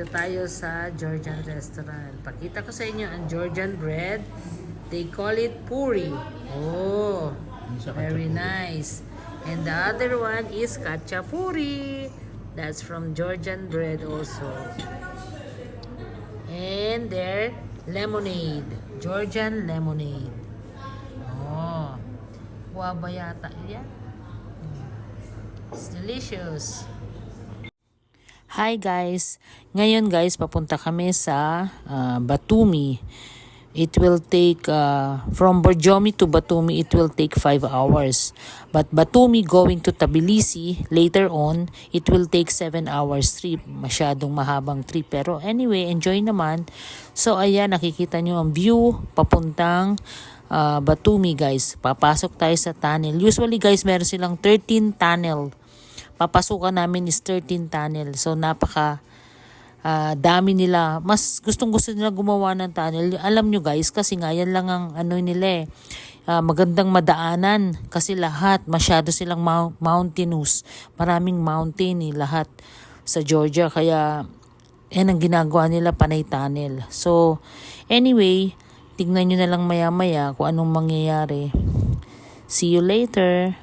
tayo sa Georgian restaurant. Pakita ko sa inyo ang Georgian bread. They call it puri. Oh, very nice. And the other one is kachapuri. That's from Georgian bread also. And their lemonade. Georgian lemonade. Oh, guava yata yan. It's delicious. Hi guys. Ngayon guys, papunta kami sa Batumi. It will take from Borjomi to Batumi, it will take 5 hours. But Batumi going to Tbilisi later on, it will take 7 hours trip. Masyadong mahabang trip. Pero anyway, enjoy naman. So ayan, nakikita nyo ang view papuntang Batumi guys. Papasok tayo sa tunnel. Usually guys, meron silang 13 tunnel. Papasukan namin is 13 tunnel. So napaka dami nila. Mas gustong gusto nila gumawa ng tunnel. Alam nyo guys, kasi nga yan lang ang ano nila magandang madaanan. Kasi lahat, masyado silang mountainous. Maraming mountain lahat sa Georgia. Kaya yan ang ginagawa nila, panay tunnel. So anyway, tignan nyo na lang maya maya kung anong mangyayari. See you later.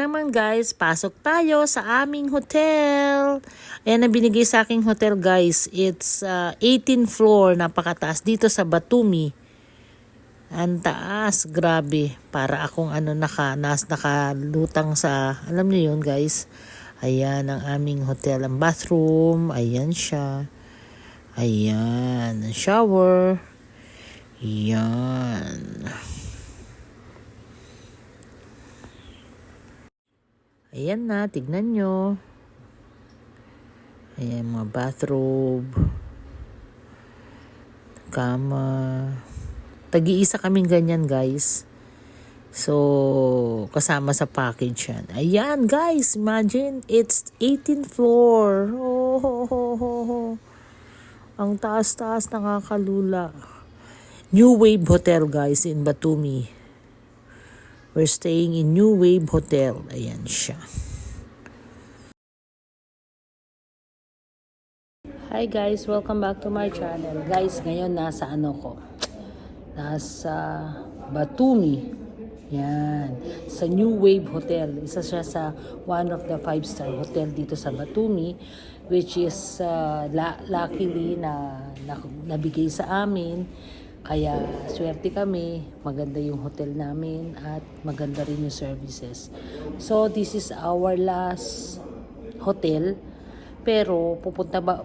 naman guys, pasok tayo sa aming hotel. Ayan ang binigay sa aking hotel guys. It's 18th floor, napakataas dito sa Batumi. Ang taas, grabe. Para akong nakalutang sa, alam niyo yun guys. Ayan ang aming hotel. Ang bathroom, ayan siya. Ayan, ang shower. Ayan. Ayan na, tignan nyo. Ayan, mga bathrobe. Kama. Tag-iisa kaming ganyan, guys. So, kasama sa package yan. Ayan, guys, imagine, it's 18th floor. Oh. Ang taas-taas, nakakalula. New Wave Hotel, guys, in Batumi. We're staying in New Wave Hotel. Ayan siya. Hi guys, welcome back to my channel. Guys, ngayon nasa Nasa Batumi. Yan. Sa New Wave Hotel. Isa siya sa one of the 5-star hotel dito sa Batumi, which is luckily na nabigay sa amin. Kaya swerte kami, maganda yung hotel namin at maganda rin yung services. So this is our last hotel, pero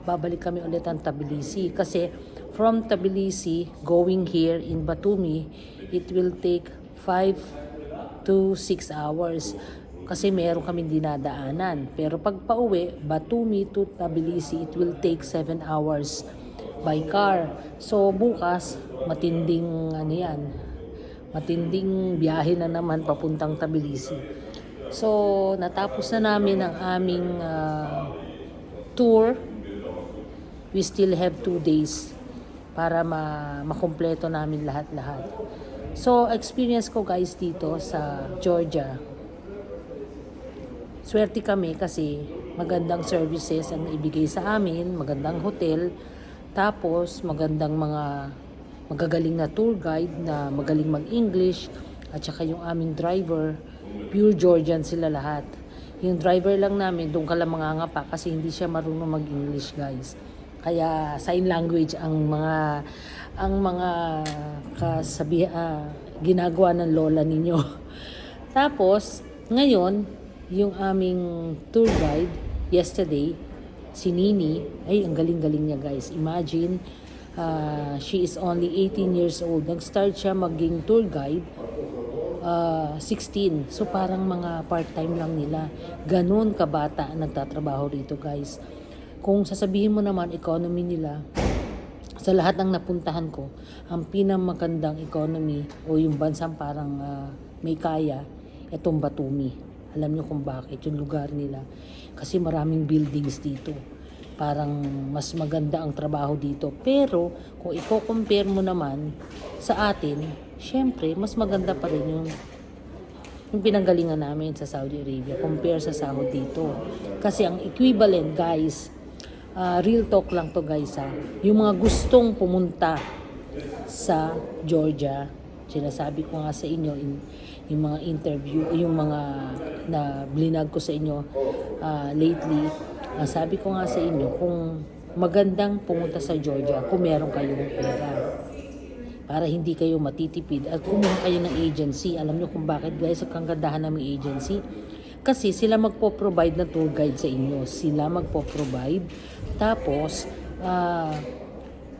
babalik kami ulit ang Tbilisi kasi from Tbilisi going here in Batumi, it will take 5 to 6 hours kasi meron kaming dinadaanan. Pero pag pauwi, Batumi to Tbilisi, it will take 7 hours by car. So bukas matinding biyahe na naman papuntang Tbilisi. So natapos na namin ang aming tour. We still have 2 days para makumpleto namin lahat-lahat. So experience ko guys dito sa Georgia, swerte kami kasi magandang services ang ibigay sa amin, magandang hotel. Tapos, magagaling na tour guide na magaling mag-English at saka yung aming driver, pure Georgian sila lahat. Yung driver lang namin, doon ka lang mangangapa kasi hindi siya marunong mag-English guys. Kaya sign language ang mga ginagawa ng lola ninyo. Tapos, ngayon, yung aming tour guide, yesterday, si Nini, ay ang galing-galing niya guys. Imagine, she is only 18 years old. Nag-start siya maging tour guide, 16. So parang mga part-time lang nila. Ganun kabata ang nagtatrabaho rito guys. Kung sasabihin mo naman economy nila, sa lahat ng napuntahan ko, ang pinamagandang economy o yung bansang parang may kaya, itong Batumi. Alam niyo kung bakit, yung lugar nila. Kasi maraming buildings dito. Parang mas maganda ang trabaho dito. Pero kung i-compare mo naman sa atin, syempre mas maganda pa rin yung pinanggalingan namin sa Saudi Arabia compare sa sahod dito. Kasi ang equivalent guys, real talk lang to guys yung mga gustong pumunta sa Georgia, sinasabi ko nga sa inyo yung mga interview, yung mga na blinag ko sa inyo lately, sabi ko nga sa inyo kung magandang pumunta sa Georgia kung meron kayong pera para hindi kayo matitipid at kumuha kayo ng agency. Alam niyo kung bakit guys ang kagandahan ng agency? Kasi sila magpo-provide ng tour guide sa inyo. Sila magpo-provide. Tapos,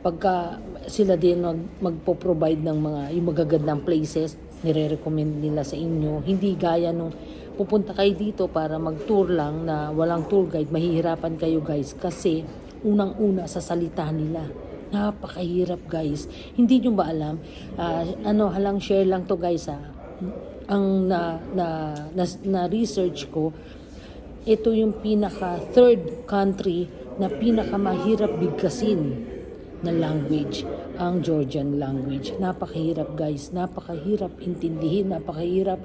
pagka sila din magpo-provide ng mga yung magagandang places, nire-recommend nila sa inyo. Hindi gaya nung pupunta kayo dito para mag-tour lang na walang tour guide. Mahihirapan kayo guys kasi unang-una sa salita nila. Napakahirap guys. Hindi nyo ba alam? Halang share lang to guys ang na research ko, ito yung pinaka third country na pinaka mahirap bigkasin na language, ang Georgian language. Napakahirap guys, napakahirap intindihin, napakahirap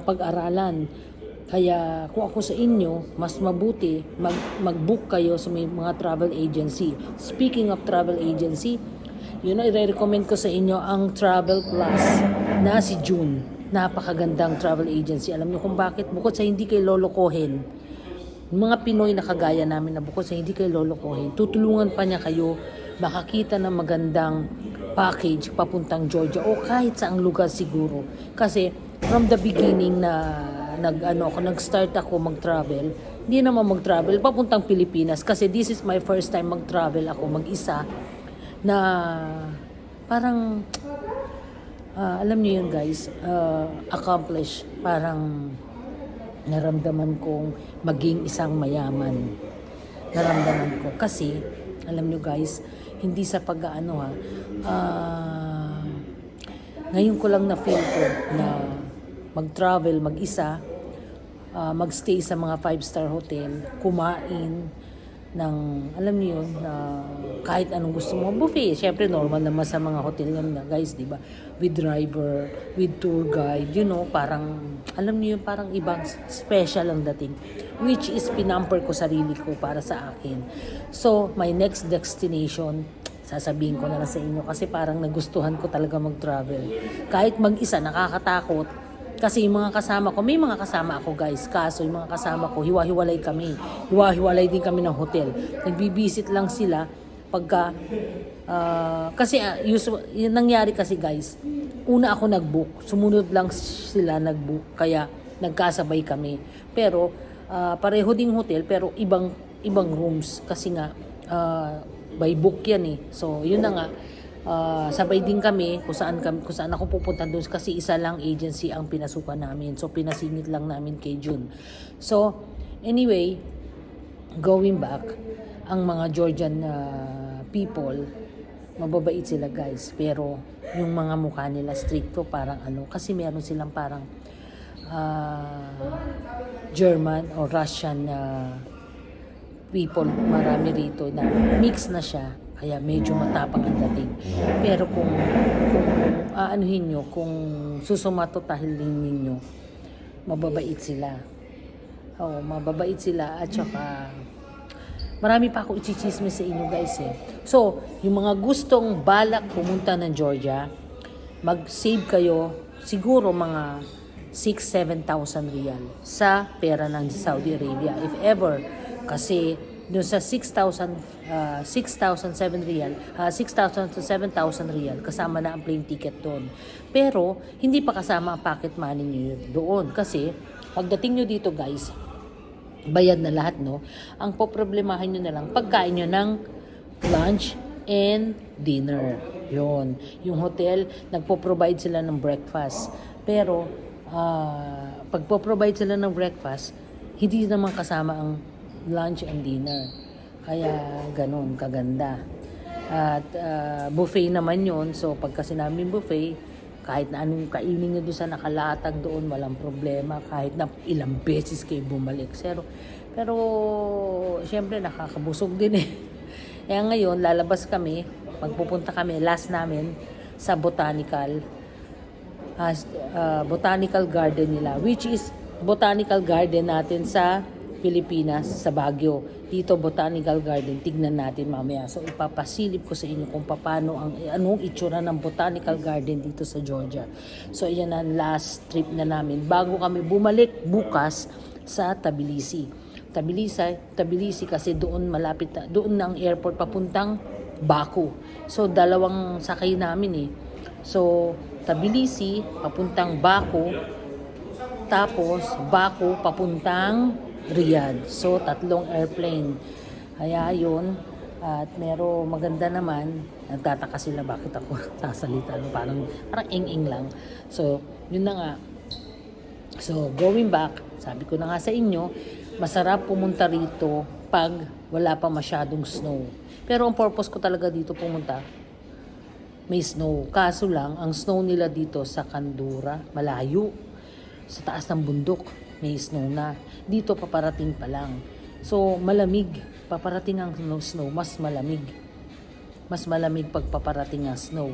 pag-aralan. Kaya kung ako sa inyo, mas mabuti mag-book kayo sa may mga travel agency. Speaking of travel agency, i-recommend ko sa inyo ang Travel Plus na si June. napakagandang travel agency. Alam niyo kung bakit? Bukod sa hindi kayo lolokohin, yung mga Pinoy na kagaya namin na bukod sa hindi kayo lolokohin, tutulungan pa niya kayo makakita ng magandang package papuntang Georgia o kahit saang lugar siguro. Kasi from the beginning na nag-start ako mag-travel, hindi naman mag-travel papuntang Pilipinas kasi this is my first time mag-travel ako mag-isa na parang alam niyo yun guys, accomplish, parang naramdaman kong maging isang mayaman. Naramdaman ko kasi alam niyo guys, hindi sa ngayon ko lang na feel ko na mag-travel mag-isa, magstay sa mga 5-star hotel, kumain ng, alam niyo yun, kahit anong gusto mo, buffet. Syempre, normal naman sa mga hotel yan na, guys, di ba? With driver, with tour guide, you know, parang, alam niyo yun, parang ibang special ang dating. Which is, pinamper ko sarili ko para sa akin. So, my next destination, sasabihin ko na lang sa inyo kasi parang nagustuhan ko talaga mag-travel. Kahit mag-isa, nakakatakot. Kasi yung mga kasama ko, may mga kasama ako guys, kaso yung mga kasama ko, hiwa-hiwalay kami. Hiwa-hiwalay din kami ng hotel. Nagbibisit lang sila pagka, kasi yung nangyari kasi guys, una ako nag-book, sumunod lang sila nag-book, kaya nagkasabay kami. Pero, pareho ding hotel, pero ibang rooms, kasi nga, by book yan eh. So, yun na nga, sabay din kami kung saan ako pupunta doon kasi isa lang agency ang pinasukan namin. So pinasingit lang namin kay June. So anyway, going back, ang mga Georgian people, mababait sila guys, pero yung mga mukha nila stricto, parang kasi meron silang parang German or Russian people, marami rito na mix na siya. Kaya medyo matapang ang dating. Pero kung aanuhin nyo, kung susumatotahin ninyo, mababait sila. Oo, mababait sila at saka marami pa ako ichichismis sa inyo guys eh. So, yung mga gustong balak pumunta ng Georgia, mag-save kayo siguro mga 6,000-7,000 rial sa pera ng Saudi Arabia if ever. Kasi doon sa 6,000 rial, 6,000 to 7,000 rial, kasama na ang plane ticket doon. Pero, hindi pa kasama ang pocket money niyo doon. Kasi, pagdating nyo dito guys, bayad na lahat, no? Ang poproblemahin nyo na lang, pagkain nyo ng lunch and dinner. Yun. Yung hotel, nagpo-provide sila ng breakfast. Pero, pagpo-provide sila ng breakfast, hindi naman kasama ang lunch and dinner. Kaya ganun, kaganda. At buffet naman yun. So pagka sinabing buffet, kahit na anong kainin nyo doon sa nakalatag doon, walang problema. Kahit na ilang beses kayo bumalik. Pero syempre nakakabusog din eh. Kaya ngayon, lalabas kami, magpupunta kami, last namin, sa botanical garden nila. Which is botanical garden natin sa Pilipinas, sa Baguio. Dito, Botanical Garden, tignan natin mamaya. So, ipapasilip ko sa inyo kung paano anong itsura ng Botanical Garden dito sa Georgia. So, yan ang last trip na namin bago kami bumalik bukas sa Tbilisi. Tbilisi kasi doon malapit na, doon na ang airport papuntang Baku. So, dalawang sakay namin eh. So, Tbilisi papuntang Baku, tapos Baku papuntang Riyadh. So, 3 airplane. Kaya yun. At maganda naman. Nagtataka sila bakit ako sasalita. Parang ing-ing lang. So, yun na nga. So, going back, sabi ko na nga sa inyo, masarap pumunta rito pag wala pa masyadong snow. Pero ang purpose ko talaga dito pumunta, may snow. Kaso lang, ang snow nila dito sa Kandura, malayo. Sa taas ng bundok, may snow na. Dito paparating pa lang. So, malamig. Paparating ang snow, mas malamig. Mas malamig pag paparating ang snow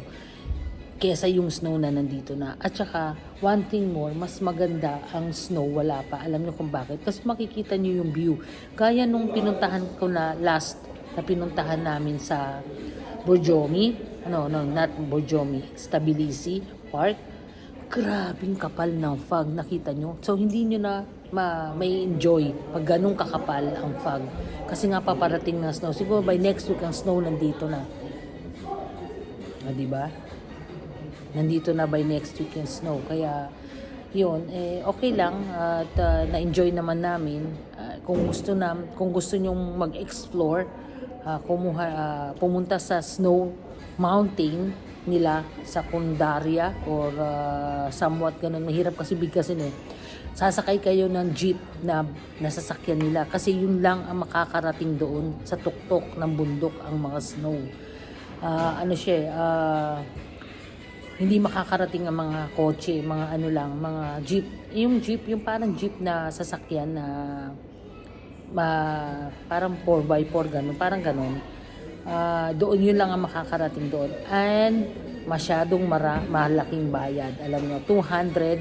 kesa yung snow na nandito na. At saka, one thing more, mas maganda ang snow, wala pa. Alam niyo kung bakit? Kasi makikita niyo yung view. Gaya nung pinuntahan ko na last, na pinuntahan namin sa Borjomi, not Borjomi, Tbilisi Park. Grabing kapal ng fog, nakita nyo? So, hindi nyo na may enjoy pag ganun kakapal ang fog. Kasi nga paparating na snow. Siguro by next week ang snow nandito na. Diba? Nandito na by next week yung snow. Kaya, yun, okay lang. At na-enjoy naman namin. Kung gusto nyong mag-explore, pumunta sa snow mountain nila sa Kundaria or somewhat ganun. Mahirap kasi bigkasin Sasakay kayo ng jeep na nasasakyan nila kasi yun lang ang makakarating doon sa tuktok ng bundok ang mga snow. Hindi makakarating ang mga kotse, mga mga jeep. Yung jeep, yung parang jeep na sasakyan na parang 4x4 ganun, parang ganun. Doon yun lang ang makakarating doon. And masyadong malaking bayad. Alam nyo, 200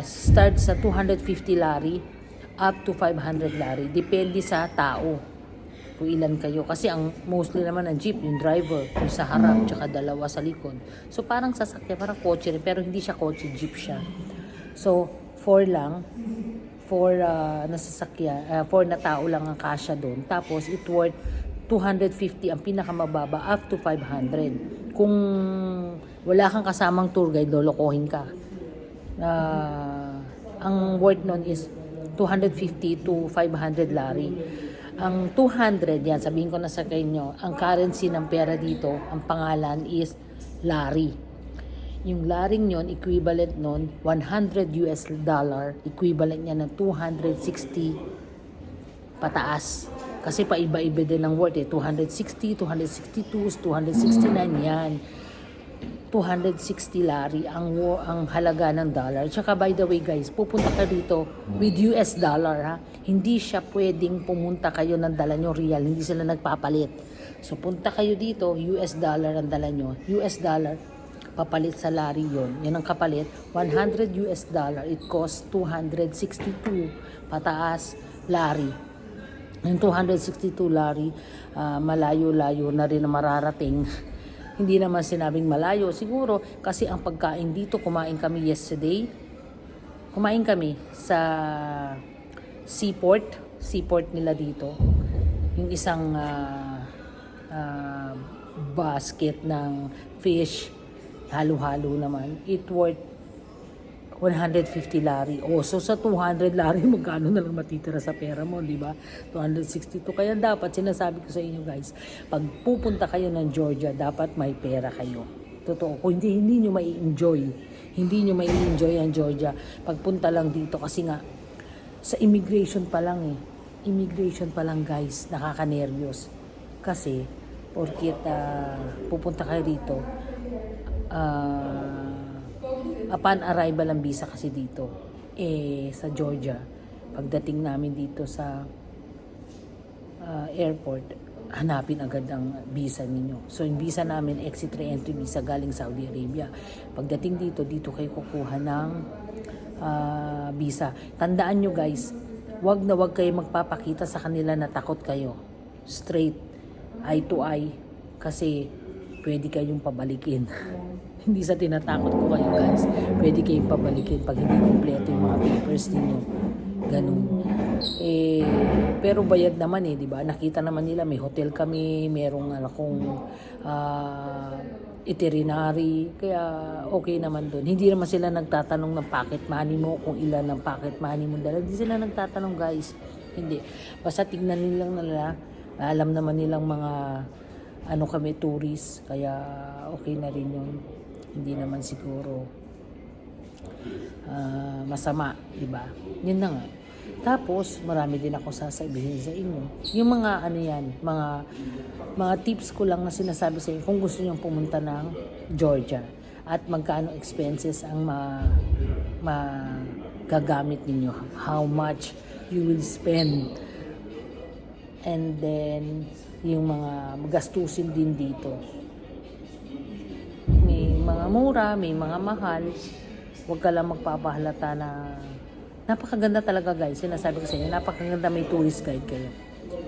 start sa 250 lari up to 500 lari. Depende sa tao kung ilan kayo. Kasi ang mostly naman ng jeep, yung driver, yung sa harap, tsaka dalawa sa likod. So parang sasakyan, parang kotse rin, pero hindi siya kotse, jeep siya. So 4 lang, 4 na tao lang ang kasya doon. Tapos it worth 250 ang pinakamababa up to 500. Kung wala kang kasamang tour guide, lolokohin ka. Ang worth nun is 250 to 500 lari. Ang 200, yan, sabihin ko na sa inyo, ang currency ng pera dito, ang pangalan is lari. Yung laring yon equivalent nun, $100, equivalent niya ng 260 pataas. Kasi paiba-iba din ng worth 260, 262, 269 yan. 260 lari ang halaga ng dollar. Tsaka by the way guys, pupunta ka dito with US dollar ha. Hindi siya pwedeng pumunta kayo ng dala nyo real, hindi sila nagpapalit. So punta kayo dito, US dollar ang dala nyo. US dollar, papalit sa lari yon. Yan ang kapalit. $100, it costs 262 pataas lari. Yung 262 lari, malayo-layo na rin na mararating. Hindi naman sinabing malayo. Siguro, kasi ang pagkain dito, kumain kami yesterday. Kumain kami sa seaport nila dito. Yung isang basket ng fish, halo-halo naman. It worth 150 lari. So sa 200 lari, magkano na lang matitira sa pera mo, di ba? 262. Kaya dapat, sinasabi ko sa inyo guys, pag pupunta kayo ng Georgia, dapat may pera kayo. Totoo. Kung hindi nyo mai-enjoy. Hindi nyo mai-enjoy ang Georgia. Pagpunta lang dito, kasi nga, sa immigration pa lang Immigration pa lang guys, nakaka-nervyos. Kasi, porkit pupunta kayo dito, upon arrival ang visa kasi dito sa Georgia, pagdating namin dito sa airport, hanapin agad ang visa ninyo. So yung visa namin, exit re-entry visa galing Saudi Arabia. Pagdating dito kayo kukuha ng visa. Tandaan nyo guys, wag kayo magpapakita sa kanila na takot kayo. Straight, eye to eye, kasi pwede kayong pabalikin. Hindi sa tinatakot ko kayo guys. Pwede kayong pabalikin pag hindi kompleto yung mga papers ninyo. Ganun. Pero bayad naman di ba? Nakita naman nila, may hotel kami, merong itinerary, kaya okay naman doon. Hindi naman sila nagtatanong ng pocket money mo, kung ilan ng pocket money mo dala. Hindi sila nagtatanong guys. Hindi. Basta tignan nilang nila, alam naman nilang mga kami tourist, kaya okay na rin yun. Hindi naman siguro masama, di ba? Yun na nga. Tapos marami din ako sasabihin sa inyo. Yung mga mga tips ko lang na sinasabi sa inyo kung gusto niyo pumunta ng Georgia at magkano expenses ang magagamit ninyo, how much you will spend, and then yung mga gastusin din dito. May mga mura, may mga mahal. Huwag ka lang magpapahalata na napakaganda talaga guys. Sinasabi ko sa inyo, napakaganda, may tourist guide kayo.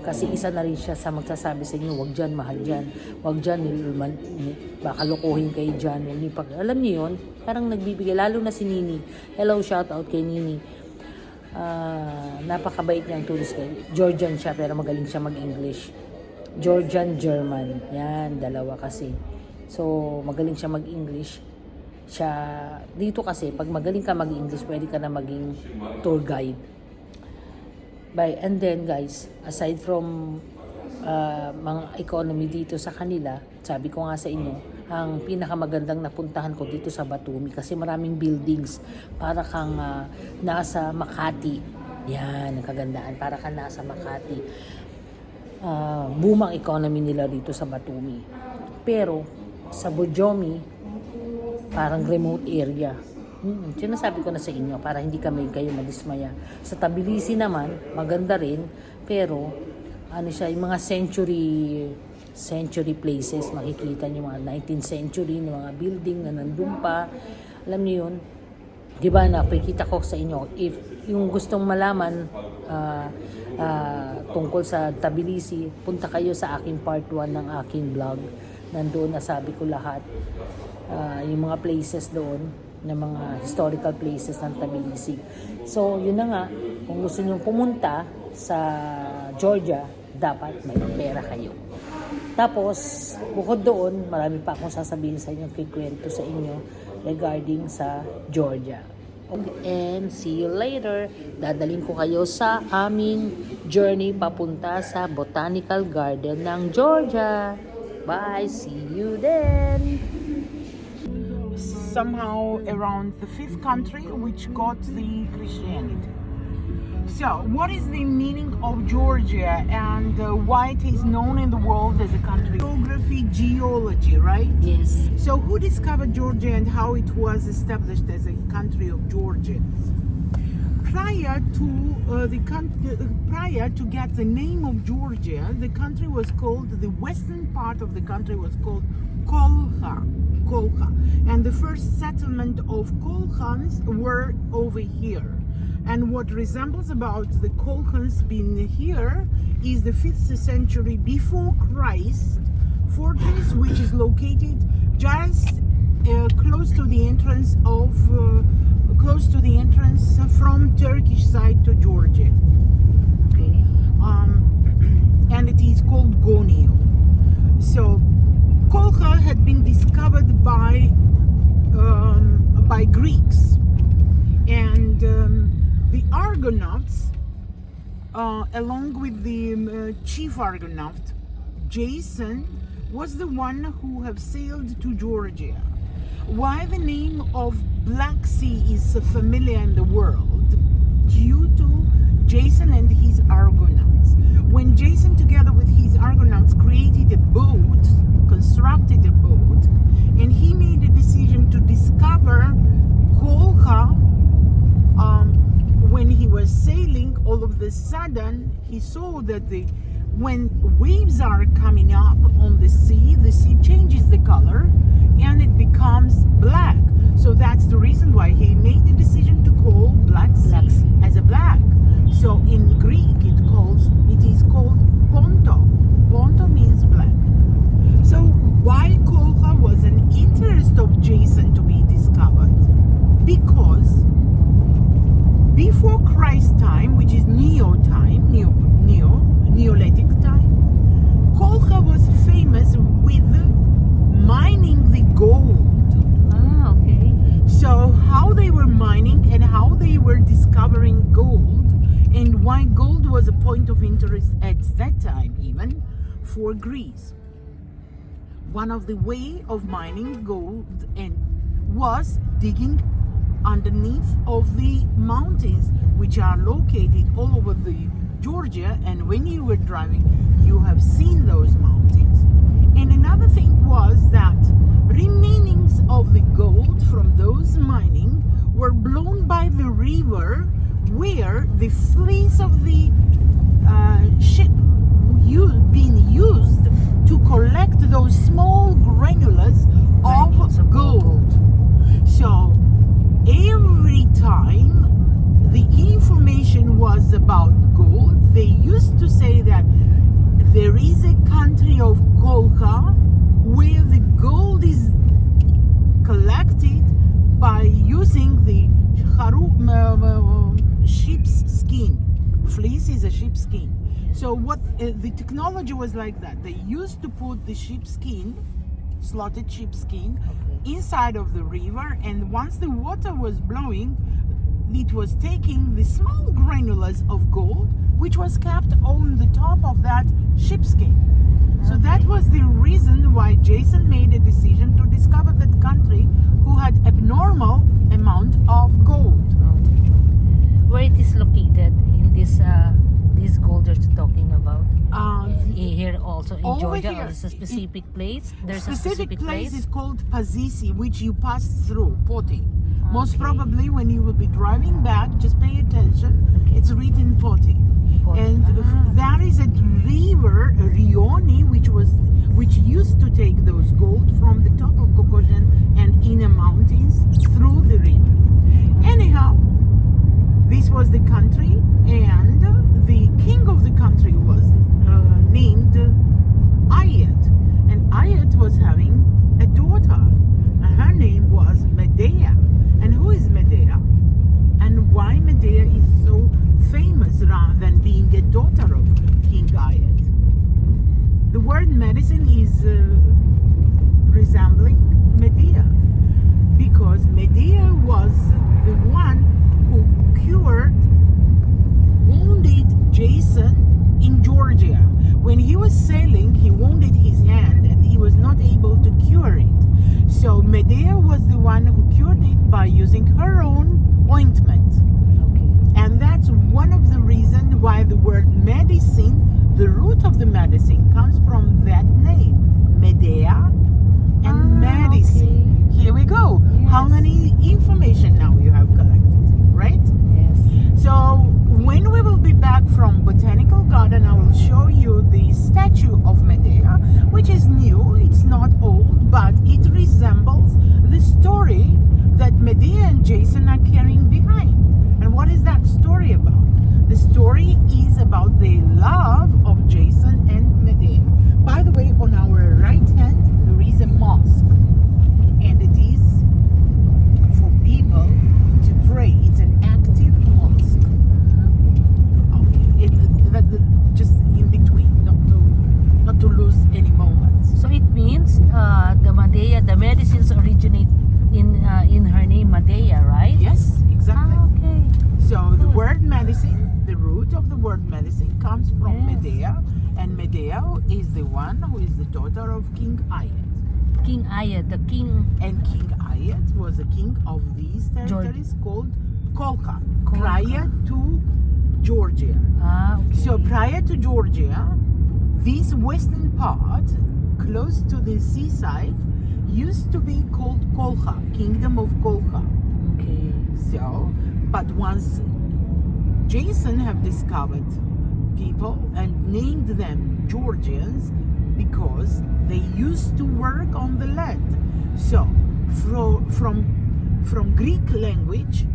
Kasi isa na rin siya sa magsasabi sa inyo, wag dyan, mahal dyan. Wag dyan, baka lokohin kayo dyan. Alam niyo yun, parang nagbibigay, lalo na si Nini. Hello, shout out kay Nini. Napakabait niya ang tourist guide. Georgian siya, pero magaling siya mag-English. Georgian, German. Yan, dalawa kasi. So, magaling siya mag-English. Dito kasi, pag magaling ka mag-English, pwede ka na maging tour guide. And then guys, aside from mga economy dito sa kanila, sabi ko nga sa inyo, ang pinakamagandang napuntahan ko dito sa Batumi kasi maraming buildings, para kang nasa Makati. Yan, ang kagandaan, para kang nasa Makati. Booming economy nila dito sa Batumi. Pero sa Borjomi, parang remote area. Sinasabi ko na sa inyo para hindi kayo madismaya. Sa Tbilisi naman, maganda rin, pero yung mga century places, makikita niyo mga 19th century na mga building na nandun pa. Alam niyo yun, di ba, nakikita ko sa inyo, if yung gustong malaman tungkol sa Tbilisi, punta kayo sa aking part 1 ng aking vlog. Nandoon nasabi ko lahat, yung mga places doon, na mga historical places ng Tbilisi. So, yun na nga, kung gusto nyo pumunta sa Georgia, dapat may pera kayo. Tapos, bukod doon, marami pa akong sasabihin sa inyo, kikwento sa inyo regarding sa Georgia. And see you later. Dadaling ko kayo sa aming journey papunta sa Botanical Garden ng Georgia. Bye! See you then! Somehow around the 5th country which got the Christianity. So, what is the meaning of Georgia and why it is known in the world as a country? Geography, geology, right? Yes. So, who discovered Georgia and how it was established as a country of Georgians? Prior to get the name of Georgia, the country was called, the western part of the country was called Kolkha. And the first settlement of Kolkhans were over here. And what resembles about the Kolkhans being here is the 5th century before Christ fortress, which is located just close to the entrance from Turkish side to Georgia. Okay. And it is called Gonio. So Kolkha had been discovered by Greeks, and the Argonauts, along with the chief Argonaut Jason, was the one who have sailed to Georgia. Why the name of Black Sea is familiar in the world? Due to Jason and his Argonauts. When Jason, together with his Argonauts, created a boat, constructed a boat, and he made a decision to discover Kolkha, when he was sailing, all of a sudden he saw that when waves are coming up on the sea changes the color and it becomes black. So that's the reason why he made the decision to call Black Sea as a black. So in Greek it is called Ponto. Ponto means black. So why Kolkha was an interest of Jason to be discovered? Because before Christ time, which is Neolithic time, Kolkha was famous with mining the gold. Ah, okay. So how they were mining and how they were discovering gold, and why gold was a point of interest at that time even for Greece. One of the way of mining gold was digging underneath of the mountains which are located all over the Georgia, and when you were driving you have seen those mountains. And another thing was that remainings of the gold from those mining were blown by the river, where the fleece of the ship being used to collect those small granules of gold. So every time the information was about gold, they used to say that sheep's skin. Fleece is a sheep's skin. So what the technology was like that. They used to put the sheep's skin, slotted sheepskin, inside of the river, and once the water was blowing, it was taking the small granules of gold, which was kept on the top of that sheepskin. So that was the reason why Jason made a decision to discover that country who had abnormal amount of gold. Where it is located in this gold you're talking about? Here also in over Georgia, here, or is a specific place? There's a specific place place. is called Pazisi, which you pass through, Poti. Most Okay. probably when you will be driving back, just pay attention, it's written Poti. And that is a river, Rioni, which used to take those gold from the top of Kokoshen and inner mountains through the river. Anyhow, this was the country, and the king of the country was named Ayat, and Ayat was having a daughter, and her name was Medea. And who is Medea? And why Medea is so famous rather than being a daughter of King Ayat? The word medicine is resembling Medea, because Medea was the one who cured wounded Jason in Georgia. When he was sailing, he wounded his hand and he was not able to cure it. So Medea was the one who cured it by using her own ointment. And that's one of the reasons why the word medicine, the root of the medicine, comes from that name, Medea and medicine. Okay. Here we go. How Yes. many information now you have collected, right? Yes. So when we will be back from Botanical Garden, I will show you the statue of Medea, which is new, it's not old, but it resembles the story that Medea and Jason are carrying behind. And what is that story about? The story is about the love of Jason and Medea. By the way, on our right hand, there is a mosque, and it is for people to pray. It's an active mosque. Okay, just in between, not to lose any moments. So it means the Medea, the medicines originate in her name Medea, right? Yes, exactly. Okay. So the word medicine, the root of the word medicine comes from Yes. Medea, and Medea is the one who is the daughter of King Ayat. King Ayat, the king. And King Ayat was the king of these territories called Kolkha, Kolkha. prior to Georgia. Okay. So prior to Georgia, this western part, close to the seaside, used to be called Kolkha, Kingdom of Kolkha. Okay. So, but once Jason have discovered people and named them Georgians because they used to work on the land. So, from Greek language,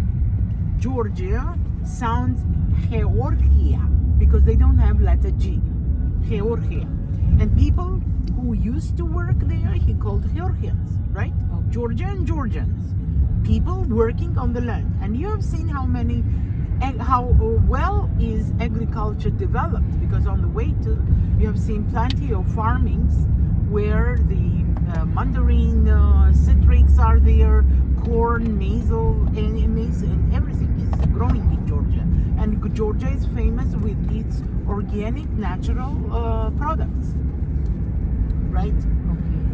Georgia sounds Georgia because they don't have letter G. Georgia. And people who used to work there, he called Georgians, right? Okay. Georgia and Georgians. People working on the land. And you have seen how well is agriculture developed, because on the way to, you have seen plenty of farmings where the mandarin, citrus are there, corn, maize, and everything is growing in Georgia. And Georgia is famous with its organic, natural products, right?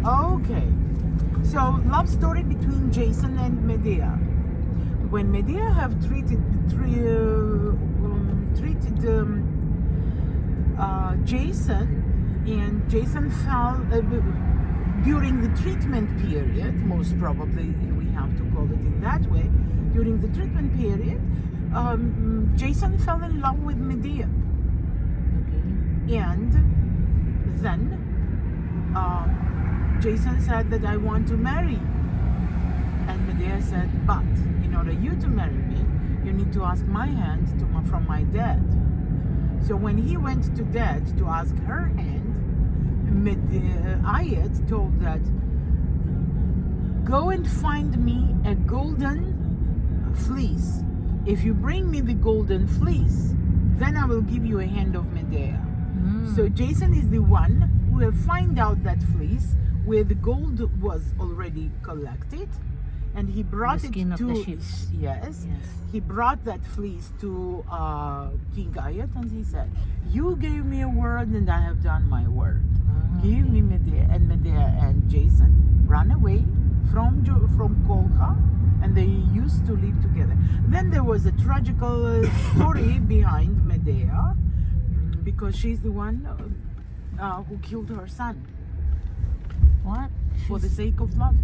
Okay. So, love story between Jason and Medea. When Medea have treated Jason, and Jason fell during the treatment period, most probably we have to call it in that way, during the treatment period, Jason fell in love with Medea. And then Jason said that I want to marry you. And Medea said, but in order you to marry me, you need to ask my hand from my dad. So when he went to dad to ask her hand, Ayat told that, go and find me a golden fleece. If you bring me the golden fleece, then I will give you a hand of Medea. So Jason is the one who will find out that fleece where the gold was already collected, and he brought The it skin of to the ships. yes, Yes. he brought that fleece to King Ayat, and he said, "You gave me a word, and I have done my word. Give me Medea." And Medea and Jason ran away from Kolkha, and they used to live together. Then there was a tragical story behind Medea, because she's the one who killed her son What? for the sake of love.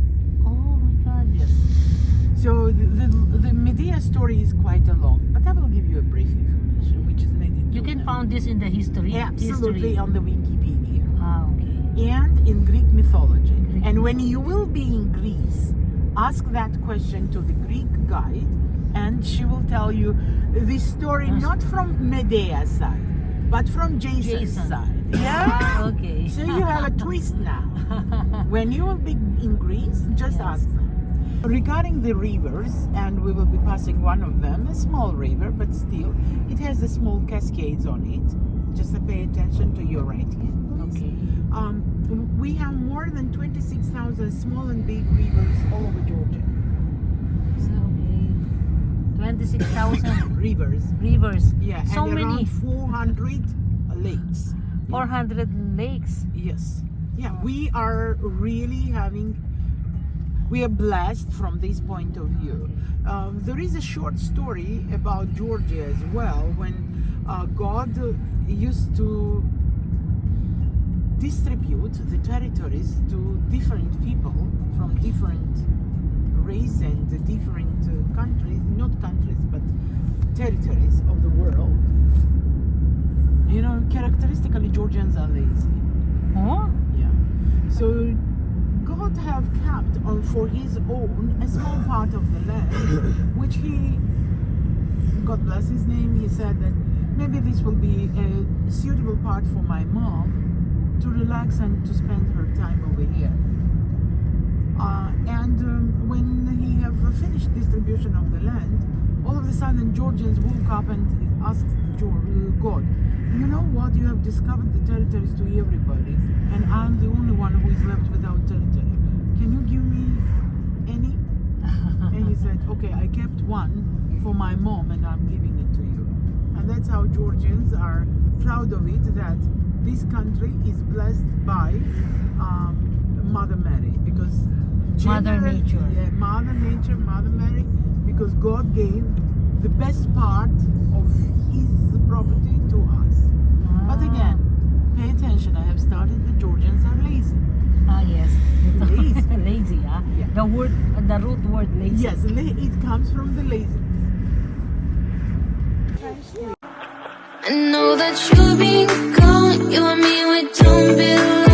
Oh my God. Yes. So the Medea story is quite a long, but I will give you a brief information, which is needed. You to can know. find this in the history. Absolutely History. on the Wikipedia Ah, okay. and in Greek mythology. Greek And when you will be in Greece, ask that question to the Greek guide, and she will tell you the story Yes. not from Medea's side, but from Jason's Jason. side. Ah, Yeah. okay. So you have a twist now. When you will be in Greece, just Yes. ask them. Regarding the rivers, and we will be passing one of them, a small river, but still, it has the small cascades on it. Just pay attention to your right hand. Okay. We have more than 26,000 small and big rivers all over Georgia. Okay. 26,000 Rivers. rivers. Yeah, So and many. around 400 lakes. 400 lakes. Yes. Yeah, we are really we are blessed from this point of view. There is a short story about Georgia as well, when God used to distribute the territories to different people from different race and different countries, not countries, but territories of the world. You know, characteristically Georgians are lazy. Oh? Yeah. So God have kept on for his own a small part of the land, which he, God bless his name, he said that maybe this will be a suitable part for my mom to relax and to spend her time over here. When he have finished distribution of the land, all of a sudden Georgians woke up and asked God, "You know what? You have discovered the territories to everybody, and I'm the only one who is left without territory. Can you give me any?" And he said, "Okay, I kept one for my mom, and I'm giving it to you." And that's how Georgians are proud of it, that this country is blessed by Mother Mary, because Mother Nature. Yeah, Mother Nature, Mother Mary, because God gave the best part of his property to us. But again, pay attention, I have started the Georgians are lazy. Ah, yes. Lazy. Lazy, ah. Yeah. The root word lazy. Yes, it comes from the lazy. I know that you've been gone, you and me, we don't belong.